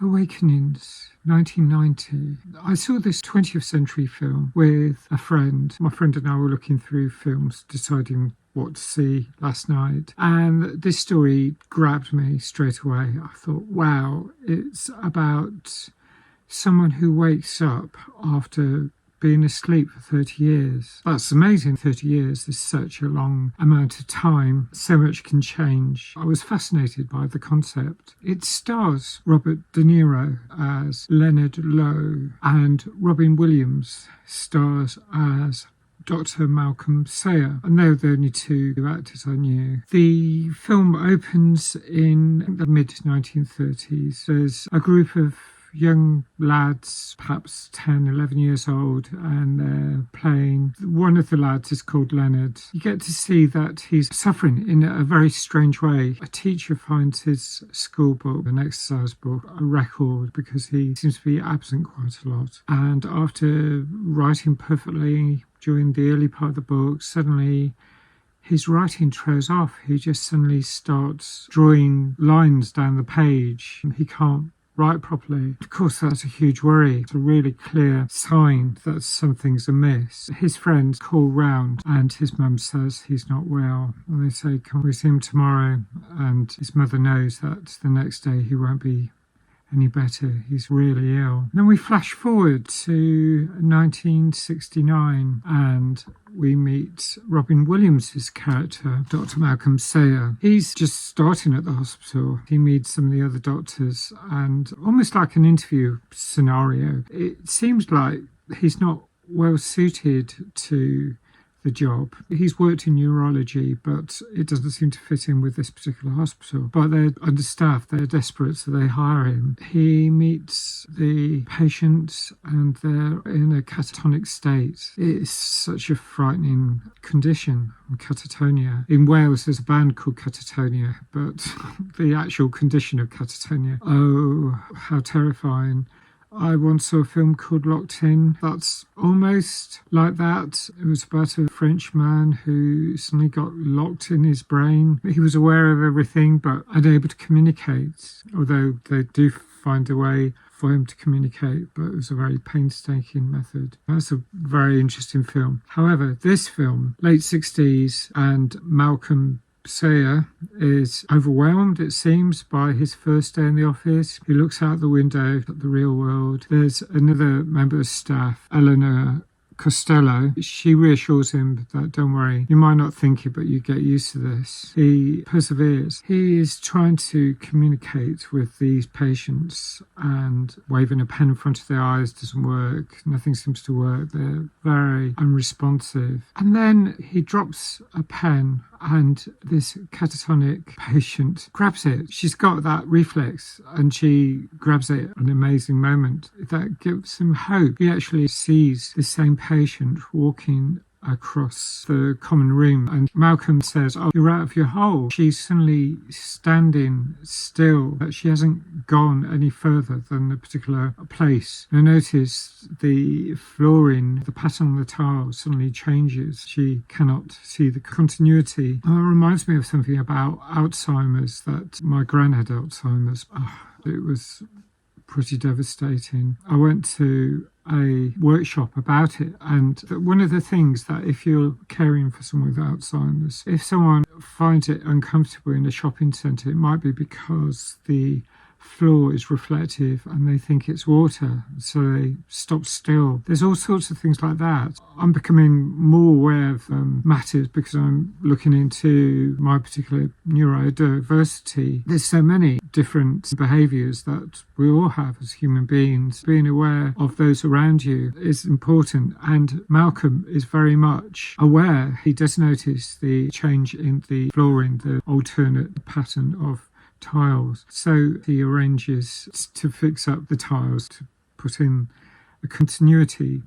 Awakenings, 1990. I saw this 20th century film with a friend. My friend and I were looking through films, deciding what to see last night. And this story grabbed me straight away. I thought, wow, it's about someone who wakes up after being asleep for 30 years. That's amazing. 30 years is such a long amount of time. So much can change. I was fascinated by the concept. It stars Robert De Niro as Leonard Lowe, and Robin Williams stars as Dr. Malcolm Sayer, and they were the only two actors I knew. The film opens in the mid-1930s. There's a group of young lads, perhaps 10, 11 years old, and they're playing. One of the lads is called Leonard. You get to see that he's suffering in a very strange way. A teacher finds his school book, an exercise book, a record, because he seems to be absent quite a lot. And after writing perfectly during the early part of the book, suddenly his writing trails off. He just suddenly starts drawing lines down the page. He can't write properly. Of course, that's a huge worry. It's a really clear sign that something's amiss. His friends call round and his mum says he's not well. And they say, can we see him tomorrow? And his mother knows that the next day he won't be any better. He's really ill. Then we flash forward to 1969 and we meet Robin Williams' character, Dr. Malcolm Sayer. He's just starting at the hospital. He meets some of the other doctors and almost like an interview scenario. It seems like he's not well suited to the job. He's worked in neurology, but it doesn't seem to fit in with this particular hospital. But they're understaffed, they're desperate, so they hire him. He meets the patients and they're in a catatonic state. It's such a frightening condition, catatonia. In Wales, there's a band called Catatonia, but the actual condition of catatonia, oh, how terrifying. I once saw a film called Locked In. That's almost like that. It was about a French man who suddenly got locked in his brain. He was aware of everything but unable to communicate, although they do find a way for him to communicate, but it was a very painstaking method. That's a very interesting film. However, this film, late 60s, and Malcolm Sayer is overwhelmed, it seems, by his first day in the office. He looks out the window at the real world. There's another member of staff, Eleanor Costello. She reassures him that, don't worry, you might not think it, but you get used to this. He perseveres. He is trying to communicate with these patients, and waving a pen in front of their eyes doesn't work. Nothing seems to work. They're very unresponsive. And then he drops a pen and this catatonic patient grabs it. She's got that reflex and she grabs it. An amazing moment that gives him hope. He actually sees the same patient walking across the common room, and Malcolm says, oh, you're out of your hole. She's suddenly standing still. She hasn't gone any further than a particular place. Now notice the flooring, the pattern on the tiles suddenly changes. She cannot see the continuity. It reminds me of something about Alzheimer's, that my gran had Alzheimer's. It was pretty devastating. I went to a workshop about it, and one of the things that if you're caring for someone with Alzheimer's, if someone finds it uncomfortable in a shopping centre, it might be because the floor is reflective and they think it's water, so they stop still. There's all sorts of things like that. I'm becoming more aware of matters because I'm looking into my particular neurodiversity. There's so many different behaviours that we all have as human beings. Being aware of those around you is important, and Malcolm is very much aware. He does notice the change in the flooring, the alternate pattern of tiles, so he arranges to fix up the tiles, to put in a continuity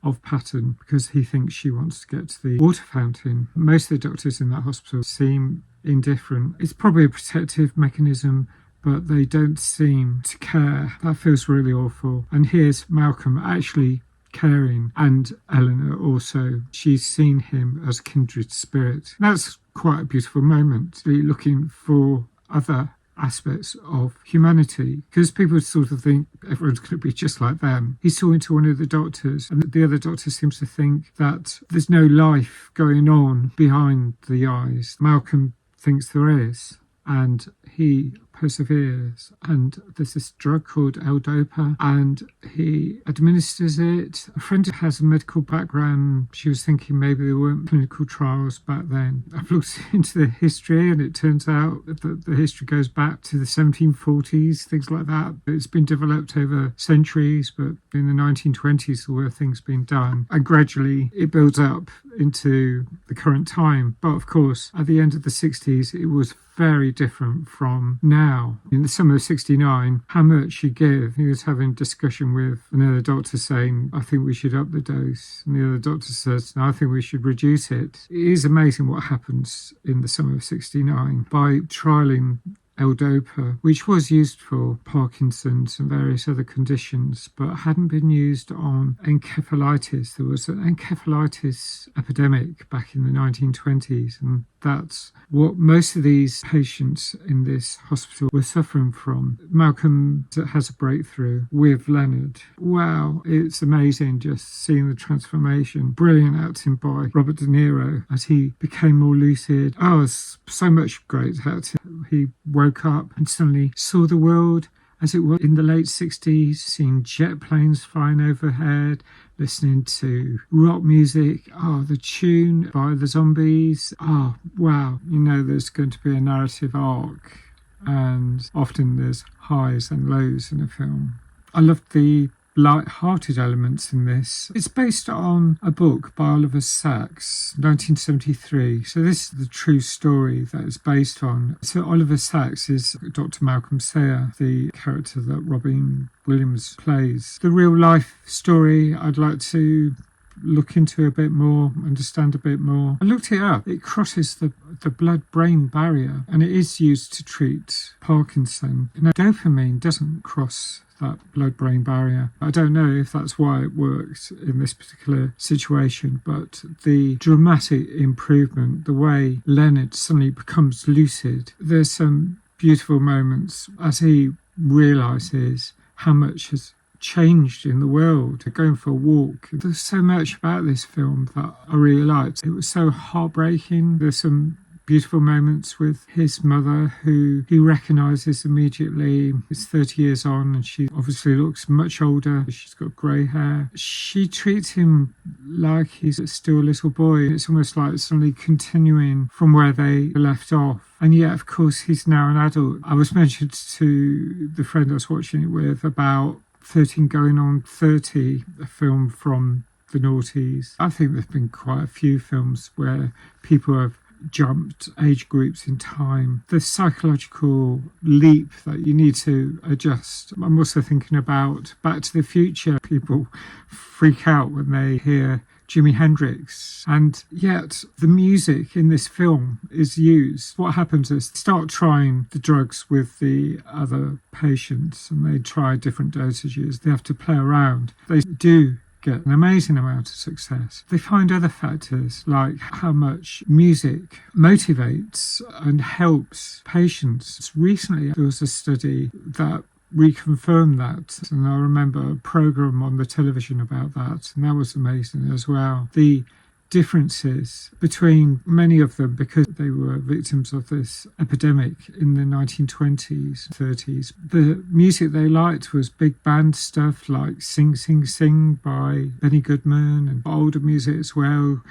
of pattern, because he thinks she wants to get to the water fountain. Most of the doctors in that hospital seem indifferent. It's probably a protective mechanism, but they don't seem to care. That feels really awful. And here's Malcolm actually caring, and Eleanor also. She's seen him as a kindred spirit. That's quite a beautiful moment, to be looking for other aspects of humanity, because people sort of think everyone's going to be just like them. He's talking to one of the doctors, and the other doctor seems to think that there's no life going on behind the eyes. Malcolm thinks there is, and he perseveres, and there's this drug called L-Dopa, and he administers it. A friend has a medical background. She was thinking maybe there weren't clinical trials back then. I've looked into the history, and it turns out that the history goes back to the 1740s, things like that. It's been developed over centuries, but in the 1920s there were things being done, and gradually it builds up into the current time. But of course, at the end of the 60s, it was very different from now. In the summer of 69, how much you give. He was having a discussion with another doctor saying, I think we should up the dose. And the other doctor says, no, I think we should reduce it. It is amazing what happens in the summer of 69 by trialling L-Dopa, which was used for Parkinson's and various other conditions, but hadn't been used on encephalitis. There was an encephalitis epidemic back in the 1920s, and that's what most of these patients in this hospital were suffering from. Malcolm has a breakthrough with Leonard. Wow, it's amazing just seeing the transformation. Brilliant acting by Robert De Niro as he became more lucid. Oh, it's so much great acting. He woke up and suddenly saw the world as it was in the late 60s, seeing jet planes flying overhead, listening to rock music. Oh, the tune by the Zombies. Oh, wow. You know there's going to be a narrative arc, and often there's highs and lows in a film. I loved the light-hearted elements in this. It's based on a book by Oliver Sacks, 1973. So this is the true story that it's based on. So Oliver Sacks is Dr. Malcolm Sayer, the character that Robin Williams plays. The real-life story I'd like to look into a bit more, understand a bit more. I looked it up. It crosses the blood-brain barrier, and it is used to treat Parkinson. Now, dopamine doesn't cross that blood-brain barrier. I don't know if that's why it works in this particular situation, but the dramatic improvement, the way Leonard suddenly becomes lucid, there's some beautiful moments as he realises how much has changed in the world. Going for a walk. There's so much about this film that I really liked. It was so heartbreaking. There's some beautiful moments with his mother, who he recognises immediately. It's 30 years on, and she obviously looks much older. She's got grey hair. She treats him like he's still a little boy. It's almost like suddenly continuing from where they left off. And yet, of course, he's now an adult. I was mentioned to the friend I was watching it with about 13 going on 30, a film from the noughties. I think there's been quite a few films where people have jumped age groups in time. The psychological leap that you need to adjust. I'm also thinking about Back to the Future. People freak out when they hear Jimi Hendrix, and yet the music in this film is used. What happens is they start trying the drugs with the other patients, and they try different dosages. They have to play around. They do get an amazing amount of success. They find other factors like how much music motivates and helps patients. Recently there was a study that reconfirmed that, and I remember a programme on the television about that, and that was amazing as well. The differences between many of them, because they were victims of this epidemic in the 1920s, 30s. The music they liked was big band stuff like Sing Sing Sing by Benny Goodman, and older music as well.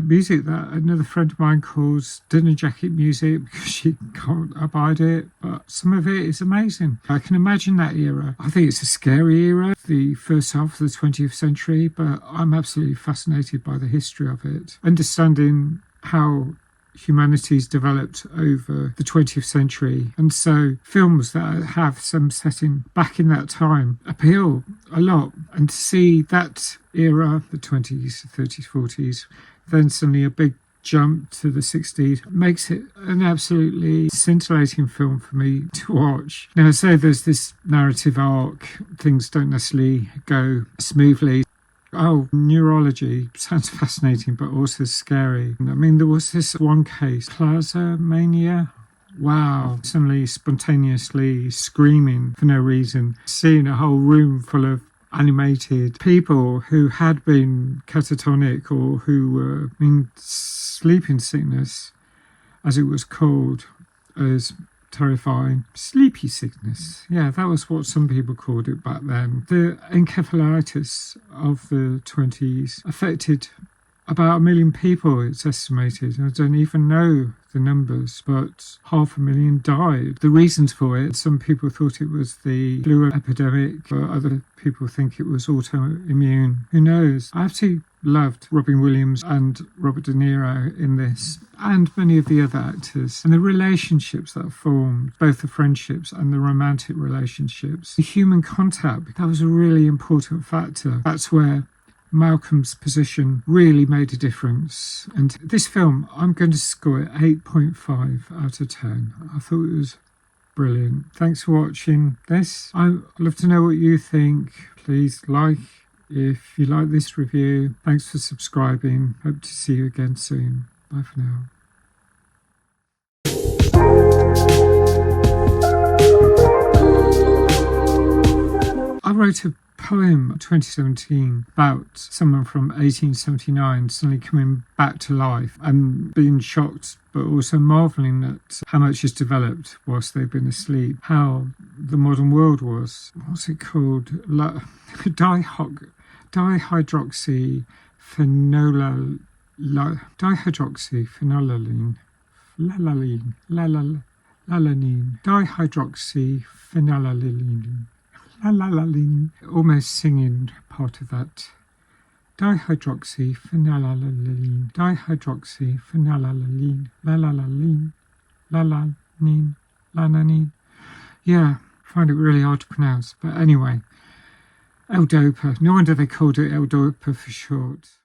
Music that another friend of mine calls dinner jacket music because she can't abide it, but some of it is amazing. I can imagine that era. I think it's a scary era, the first half of the 20th century, but I'm absolutely fascinated by the history of it. Understanding how humanity's developed over the 20th century, and so films that have some setting back in that time appeal a lot. And to see that era, the 20s, 30s, 40s, then suddenly a big jump to the 60s makes it an absolutely scintillating film for me to watch. Now, I say there's this narrative arc, things don't necessarily go smoothly. Oh, neurology sounds fascinating, but also scary. I mean, there was this one case, Plaza Mania, wow, suddenly spontaneously screaming for no reason, seeing a whole room full of animated people who had been catatonic or who were in sleeping sickness, as it was called, as terrifying. Sleepy sickness. Yeah, that was what some people called it back then. The encephalitis of the 20s affected about 1 million people, it's estimated. I don't even know the numbers, but 500,000 died. The reasons for it, some people thought it was the flu epidemic, but other people think it was autoimmune. Who knows? I absolutely loved Robin Williams and Robert De Niro in this, and many of the other actors, and the relationships that formed, both the friendships and the romantic relationships. The human contact, that was a really important factor. That's where Malcolm's position really made a difference. And this film, I'm going to score it 8.5 out of 10. I thought it was brilliant. Thanks for watching this. I'd love to know what you think. Please like if you like this review. Thanks for subscribing. Hope to see you again soon. Bye for now. I wrote a poem 2017 about someone from 1879 suddenly coming back to life and being shocked but also marvelling at how much has developed whilst they've been asleep, how the modern world was. What's it called? Dihydroxyphenolaline. Dihydroxyphenolaline. Almost singing part of that. Dihydroxyphenolaline. Lananine. Yeah, find it really hard to pronounce. But anyway, L-Dopa. No wonder they called it L-Dopa for short.